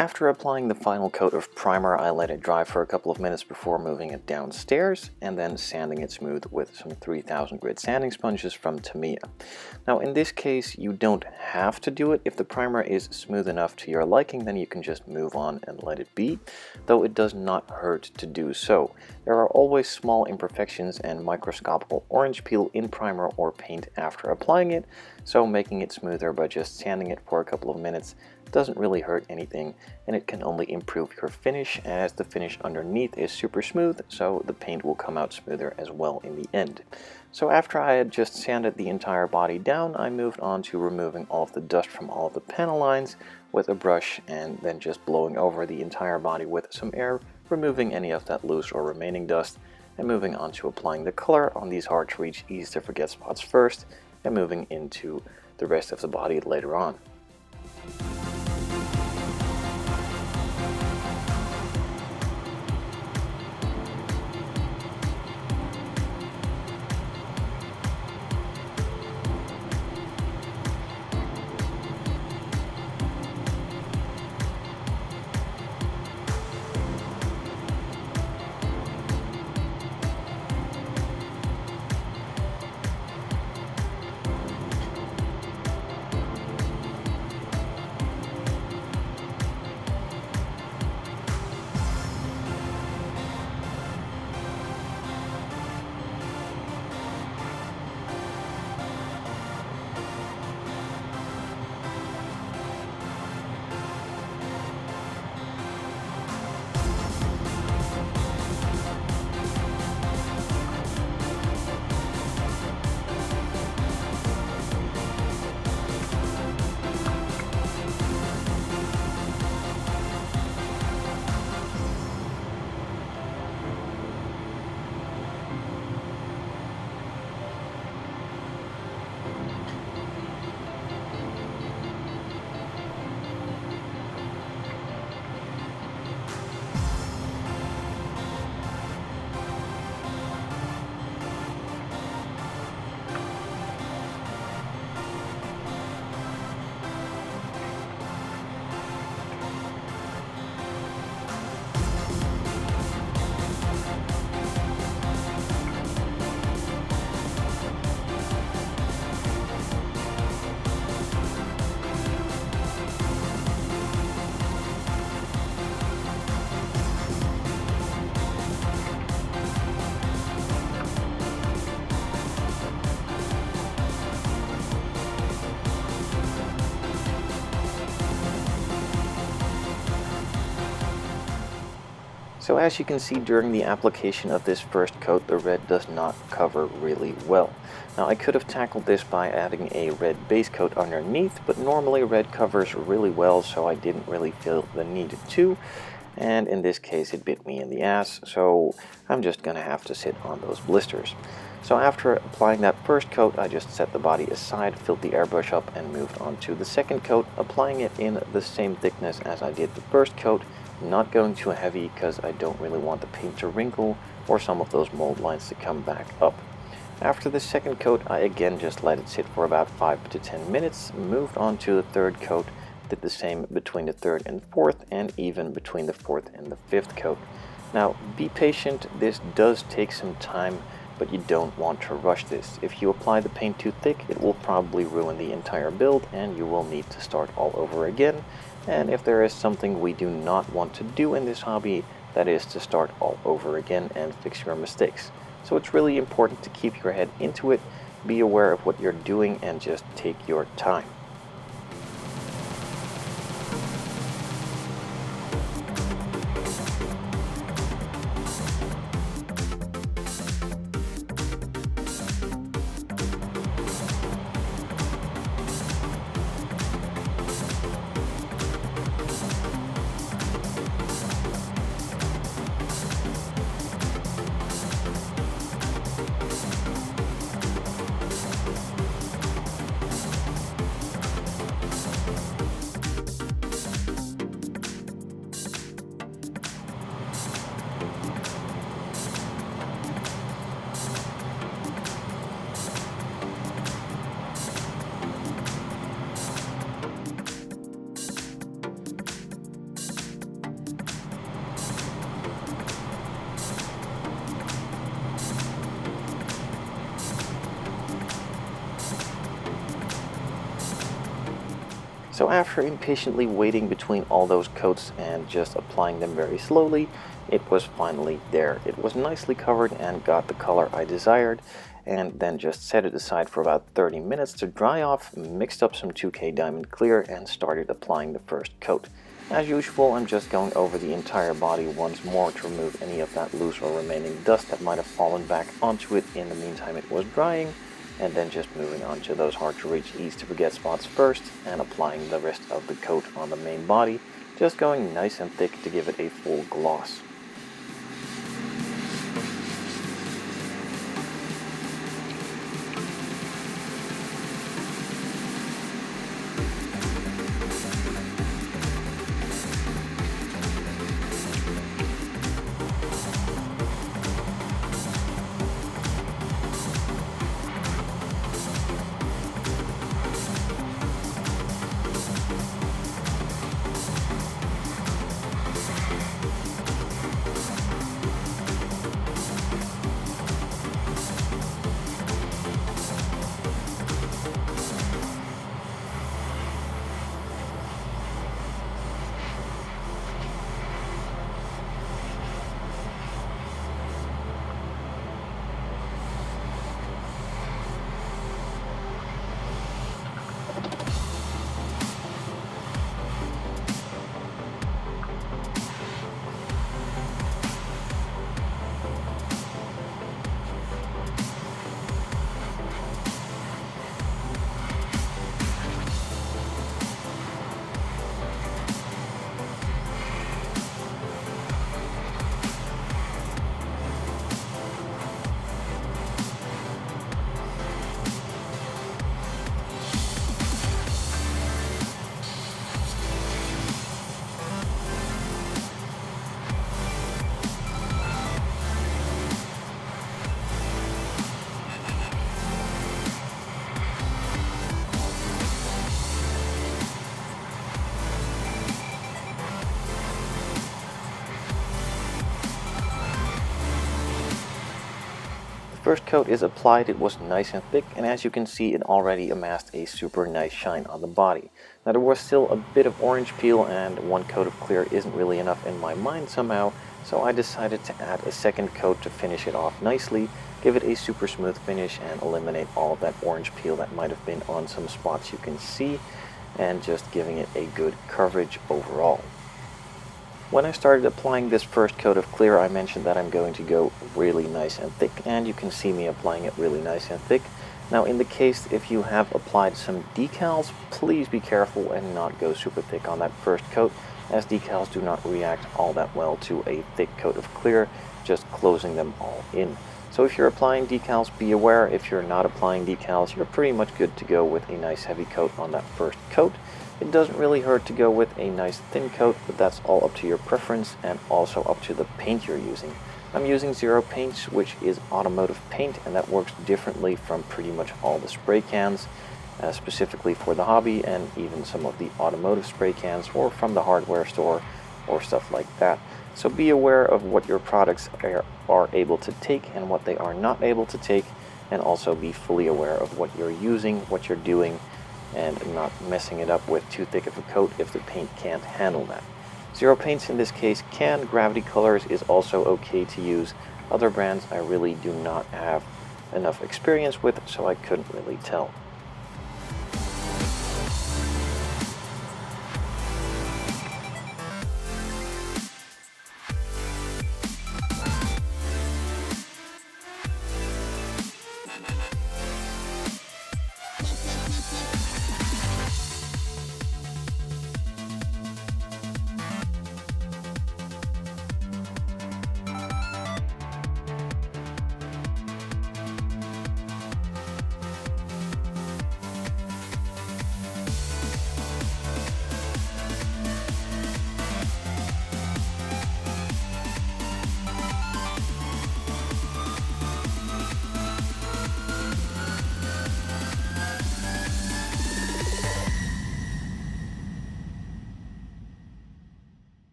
After applying the final coat of primer, I let it dry for a couple of minutes before moving it downstairs and then sanding it smooth with some 3000 grit sanding sponges from Tamiya. Now in this case you don't have to do it. If the primer is smooth enough to your liking, then you can just move on and let it be, though it does not hurt to do so. There are always small imperfections and microscopic orange peel in primer or paint after applying it, so making it smoother by just sanding it for a couple of minutes doesn't really hurt anything, and it can only improve your finish, as the finish underneath is super smooth, so the paint will come out smoother as well in the end. So after I had just sanded the entire body down, I moved on to removing all of the dust from all of the panel lines with a brush, and then just blowing over the entire body with some air, removing any of that loose or remaining dust, and moving on to applying the color on these hard to reach, easy to forget spots first, and moving into the rest of the body later on. So as you can see, during the application of this first coat, the red does not cover really well. Now I could have tackled this by adding a red base coat underneath, but normally red covers really well, so I didn't really feel the need to. And in this case it bit me in the ass, so I'm just gonna have to sit on those blisters. So after applying that first coat, I just set the body aside, filled the airbrush up, and moved on to the second coat, applying it in the same thickness as I did the first coat, not going too heavy because I don't really want the paint to wrinkle or some of those mold lines to come back up. After the second coat, I again just let it sit for about 5 to 10 minutes, moved on to the third coat, did the same between the third and fourth, and even between the fourth and the fifth coat. Now be patient, this does take some time, but you don't want to rush this. If you apply the paint too thick, it will probably ruin the entire build and you will need to start all over again. And if there is something we do not want to do in this hobby, that is to start all over again and fix your mistakes. So it's really important to keep your head into it, be aware of what you're doing, and just take your time. So after impatiently waiting between all those coats and just applying them very slowly, it was finally there. It was nicely covered and got the color I desired, and then just set it aside for about 30 minutes to dry off, mixed up some 2K Diamond Clear, and started applying the first coat. As usual, I'm just going over the entire body once more to remove any of that loose or remaining dust that might have fallen back onto it in the meantime it was drying, and then just moving on to those hard to reach, easy to forget spots first, and applying the rest of the coat on the main body, just going nice and thick to give it a full gloss. First coat is applied, it was nice and thick, and as you can see it already amassed a super nice shine on the body. Now there was still a bit of orange peel, and one coat of clear isn't really enough in my mind somehow, so I decided to add a second coat to finish it off nicely, give it a super smooth finish, and eliminate all of that orange peel that might have been on some spots you can see, and just giving it a good coverage overall. When I started applying this first coat of clear, I mentioned that I'm going to go really nice and thick, and you can see me applying it really nice and thick. Now in the case if you have applied some decals, please be careful and not go super thick on that first coat, as decals do not react all that well to a thick coat of clear, just closing them all in. So if you're applying decals, be aware. If you're not applying decals, you're pretty much good to go with a nice heavy coat on that first coat. It doesn't really hurt to go with a nice thin coat, but that's all up to your preference and also up to the paint you're using. I'm using Zero Paints, which is automotive paint, and that works differently from pretty much all the spray cans, specifically for the hobby, and even some of the automotive spray cans or from the hardware store or stuff like that. So be aware of what your products are able to take and what they are not able to take, and also be fully aware of what you're using, what you're doing, and not messing it up with too thick of a coat if the paint can't handle that. Zero Paints in this case can. Gravity Colors is also okay to use. Other brands I really do not have enough experience with, so I couldn't really tell.